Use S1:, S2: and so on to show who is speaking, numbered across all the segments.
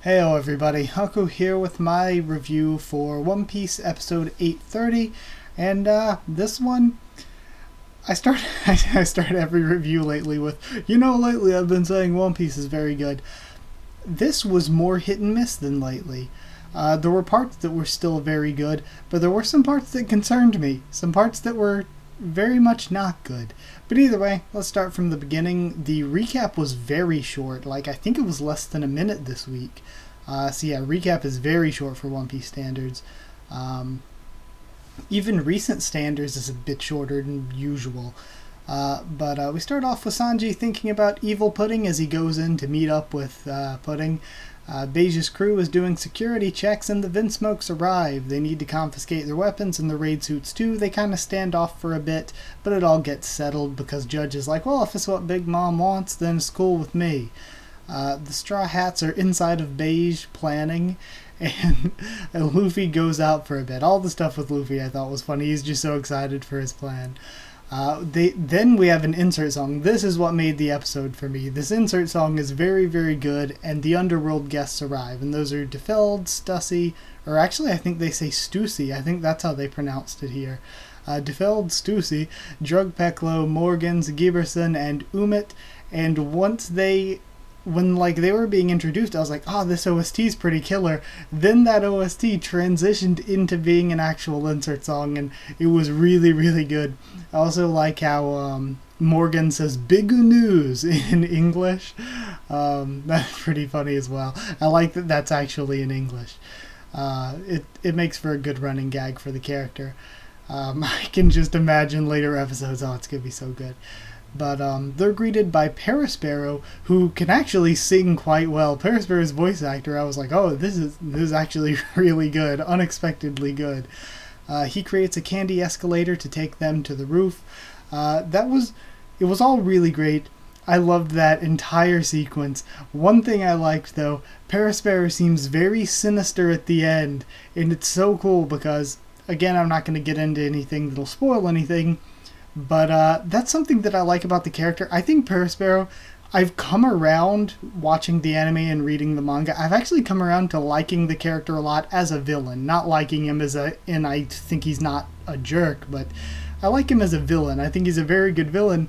S1: Heyo everybody, Haku here with my review for One Piece episode 830, and this one, I start every review lately with, lately I've been saying One Piece is very good. This was more hit and miss than lately. There were parts that were still very good, but there were some parts that concerned me, some parts that were very much not good. But either way, let's start from the beginning. The recap was very short, I think it was less than a minute this week. Recap is very short for One Piece standards. Even recent standards is a bit shorter than usual. But we start off with Sanji thinking about Evil Pudding as he goes in to meet up with Pudding. Beige's crew is doing security checks and the Vinsmokes arrive. They need to confiscate their weapons and the raid suits too. They kind of stand off for a bit, but it all gets settled because Judge is like, well, if it's what Big Mom wants, then it's cool with me. The Straw Hats are inside of Beige planning, and Luffy goes out for a bit. All the stuff with Luffy I thought was funny. He's just so excited for his plan. Then we have an insert song. This is what made the episode for me. This insert song is very, very good, and the underworld guests arrive, and those are Defeld, Stussy, or actually I think they say Stussy. I think that's how they pronounced it here. Defeld, Stussy, Drug Peklo, Morgans, Giberson, and Umit, and when they were being introduced, I was like, oh, this OST is pretty killer. Then that OST transitioned into being an actual insert song, and it was really, really good. I also like how Morgan says big news in English. That's pretty funny as well. I like that that's actually in English. It makes for a good running gag for the character. I can just imagine later episodes, it's going to be so good. But they're greeted by Parasparrow, who can actually sing quite well. Parasparrow's voice actor, I was like, oh, this is actually really good, unexpectedly good. He creates a candy escalator to take them to the roof. It was all really great. I loved that entire sequence. One thing I liked, though, Parasparrow seems very sinister at the end, and it's so cool because, again, I'm not going to get into anything that'll spoil anything, but that's something that I like about the character. I think Parasparrow, I've come around watching the anime and reading the manga. I've actually come around to liking the character a lot as a villain. Not liking him and I think he's not a jerk, but I like him as a villain. I think he's a very good villain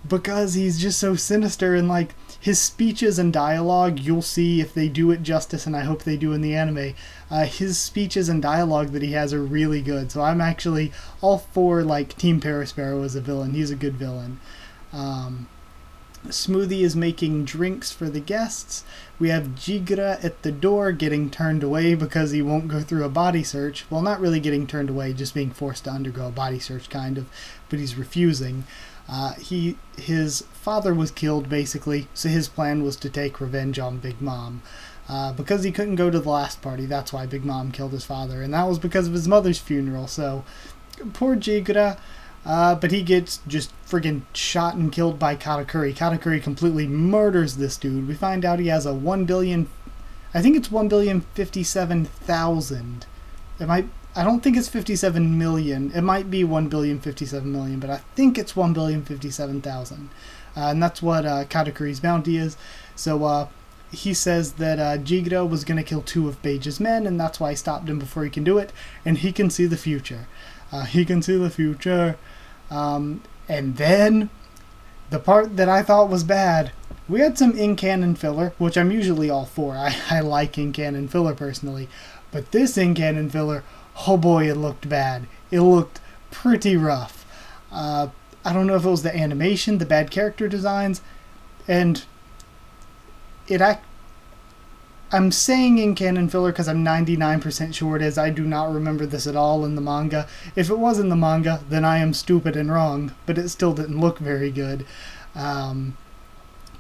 S1: because he's just so sinister, and his speeches and dialogue, you'll see if they do it justice, and I hope they do in the anime. His speeches and dialogue that he has are really good, so I'm actually all for Team Parasparrow as a villain. He's a good villain. Smoothie is making drinks for the guests. We have Jigra at the door getting turned away because he won't go through a body search. Well, not really getting turned away, just being forced to undergo a body search, kind of, but he's refusing. His father was killed, basically, so his plan was to take revenge on Big Mom. Because he couldn't go to the last party, that's why Big Mom killed his father, and that was because of his mother's funeral, so poor Jigra. But he gets just friggin' shot and killed by Katakuri. Katakuri completely murders this dude. We find out he has a 1,000,000,000... I think it's 1,057,000. I don't think it's 57 million. It might be 1,057,000,000, but I think it's 1,057,000. And that's what Katakuri's bounty is. So he says that Jigra was going to kill 2 of Beige's men, and that's why he stopped him before he can do it. And he can see the future. He can see the future. And then, the part that I thought was bad, we had some in-canon filler, which I'm usually all for. I like in-canon filler personally. But this in-canon filler, oh boy, it looked bad. It looked pretty rough. I don't know if it was the animation, the bad character designs, and I'm saying in-canon filler because I'm 99% sure it is. I do not remember this at all in the manga. If it was in the manga, then I am stupid and wrong, but it still didn't look very good.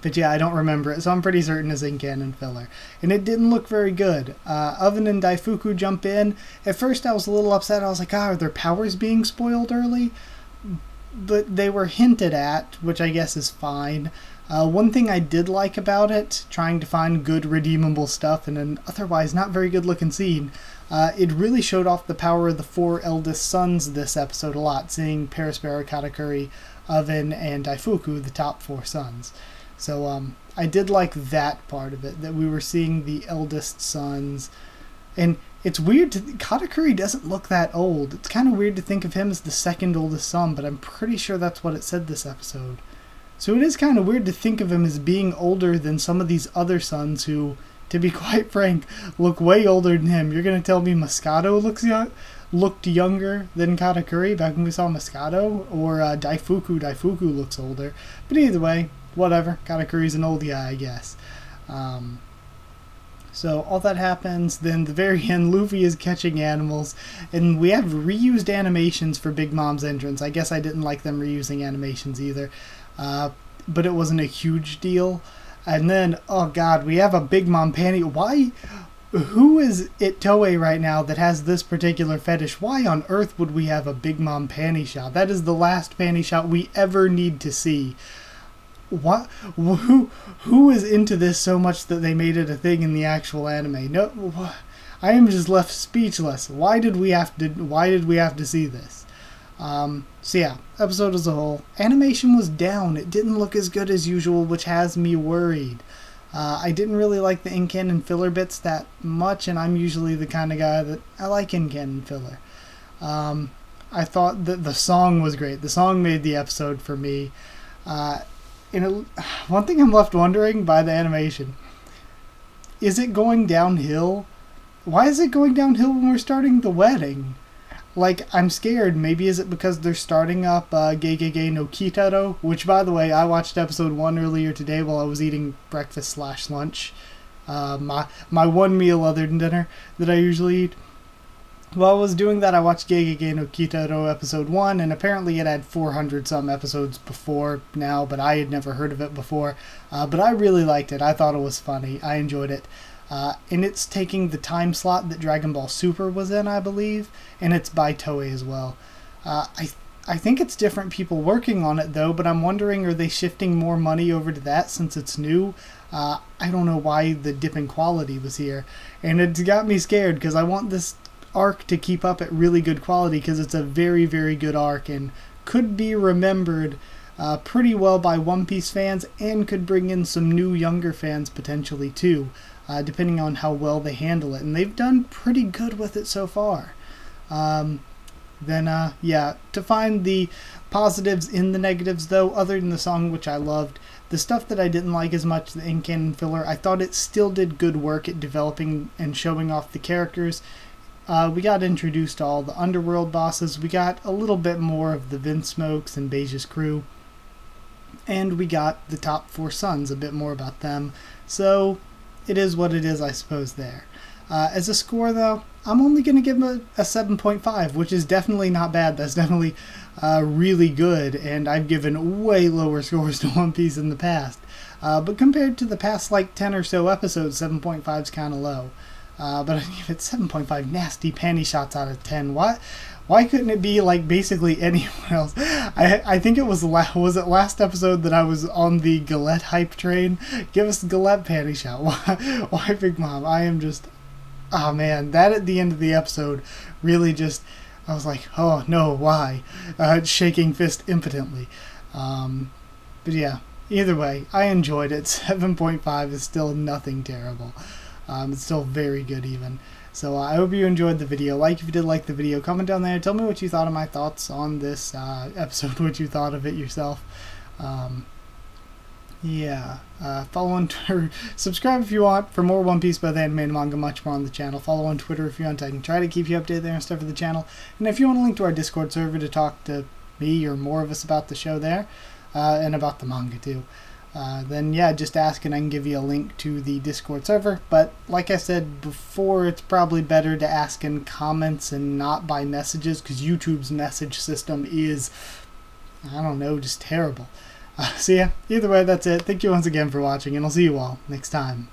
S1: But yeah, I don't remember it, so I'm pretty certain it's in-canon filler. And it didn't look very good. Oven and Daifuku jump in. At first I was a little upset. I was like, are their powers being spoiled early? But they were hinted at, which I guess is fine. One thing I did like about it, trying to find good redeemable stuff in an otherwise not very good looking scene, it really showed off the power of the 4 eldest sons this episode a lot, seeing Parasparrow, Katakuri, Oven, and Daifuku, the top 4 sons. So I did like that part of it, that we were seeing the eldest sons. And it's weird Katakuri doesn't look that old. It's kind of weird to think of him as the second oldest son, but I'm pretty sure that's what it said this episode. So it is kind of weird to think of him as being older than some of these other sons who, to be quite frank, look way older than him. You're going to tell me Moscato looked younger than Katakuri back when we saw Moscato? Or Daifuku? Daifuku looks older. But either way, whatever. Katakuri's an old guy, I guess. So all that happens, then the very end, Luffy is catching animals, and we have reused animations for Big Mom's entrance. I guess I didn't like them reusing animations either, but it wasn't a huge deal. And then, oh god, we have a Big Mom panty. Why? Who is it Toei right now that has this particular fetish? Why on earth would we have a Big Mom panty shot? That is the last panty shot we ever need to see. What? Who is into this so much that they made it a thing in the actual anime? No, I am just left speechless. Why did we have to see this? So yeah, episode as a whole, animation was down. It didn't look as good as usual, which has me worried. I didn't really like the in-canon filler bits that much, and I'm usually the kind of guy that I like in-canon filler. I thought that the song was great. The song made the episode for me. One thing I'm left wondering by the animation, is it going downhill? Why is it going downhill when we're starting the wedding? Like, I'm scared. Maybe is it because they're starting up Gegege no Kitaro, which, by the way, I watched episode 1 earlier today while I was eating breakfast/lunch. My one meal other than dinner that I usually eat. While I was doing that, I watched Gegege no Kitaro episode 1, and apparently it had 400-some episodes before now, but I had never heard of it before. But I really liked it. I thought it was funny. I enjoyed it. And it's taking the time slot that Dragon Ball Super was in, I believe, and it's by Toei as well. I think it's different people working on it, though, but I'm wondering, are they shifting more money over to that since it's new? I don't know why the dip in quality was here, and it's got me scared, because I want this arc to keep up at really good quality, because it's a very, very good arc and could be remembered pretty well by One Piece fans, and could bring in some new younger fans potentially too, depending on how well they handle it, and they've done pretty good with it so far. Yeah, to find the positives in the negatives though, other than the song, which I loved, the stuff that I didn't like as much, the in-canon filler, I thought it still did good work at developing and showing off the characters. We got introduced to all the underworld bosses, we got a little bit more of the Vinsmokes and Beige's crew, and we got the top 4 sons, a bit more about them, so it is what it is, I suppose, there. As a score, though, I'm only going to give him a 7.5, which is definitely not bad. That's definitely really good, and I've given way lower scores to One Piece in the past. But compared to the past, 10 or so episodes, 7.5 is kind of low. But I give it 7.5 nasty panty shots out of 10. Why couldn't it be basically anyone else? I think it was it last episode that I was on the Galette hype train? Give us Galette panty shot. Why Big Mom? I am just... Oh man, that at the end of the episode really just... I was like, oh no, why? Shaking fist impotently. But yeah, either way, I enjoyed it. 7.5 is still nothing terrible. It's still very good even. So I hope you enjoyed the video. If you did like the video, comment down there. Tell me what you thought of my thoughts on this episode, what you thought of it yourself. Follow on Twitter. Subscribe if you want for more One Piece, both anime and manga, much more on the channel. Follow on Twitter if you want. I can try to keep you updated there and stuff for the channel. And if you want a link to our Discord server to talk to me or more of us about the show there, and about the manga too, then yeah, just ask and I can give you a link to the Discord server. But like I said before, it's probably better to ask in comments and not by messages, because YouTube's message system is, I don't know, just terrible. So yeah, either way, that's it. Thank you once again for watching, and I'll see you all next time.